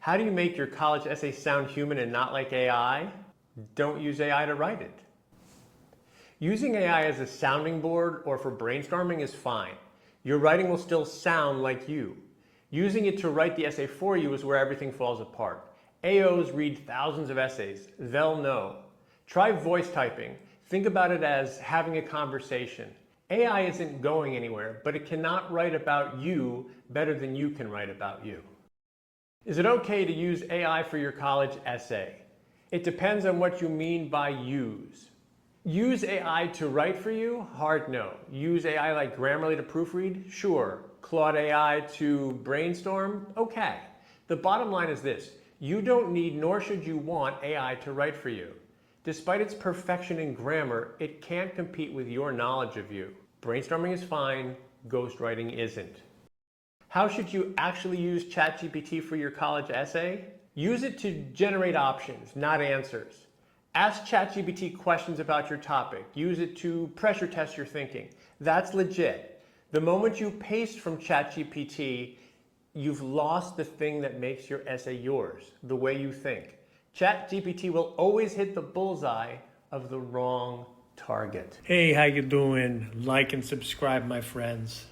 How do you make your college essay sound human and not like AI? Don't use AI to write it. Using AI as a sounding board or for brainstorming is fine. Your writing will still sound like you. Using it to write the essay for you is where everything falls apart. AOs read thousands of essays. They'll know. Try voice typing. Think about it as having a conversation. AI isn't going anywhere, but it cannot write about you better than you can write about you. Is it okay to use AI for your college essay? It depends on what you mean by use. Use AI to write for you? Hard no. Use AI like Grammarly to proofread? Sure. Claude AI to brainstorm? Okay. The bottom line is this: you don't need nor should you want AI to write for you. Despite its perfection in grammar, it can't compete with your knowledge of you. Brainstorming is fine, ghostwriting isn't. How should you actually use ChatGPT for your college essay? Use it to generate options, not answers. Ask ChatGPT questions about your topic. Use it to pressure test your thinking. That's legit. The moment you paste from ChatGPT, you've lost the thing that makes your essay yours, the way you think. ChatGPT will always hit the bullseye of the wrong target. Hey, how you doing? Like and subscribe, my friends.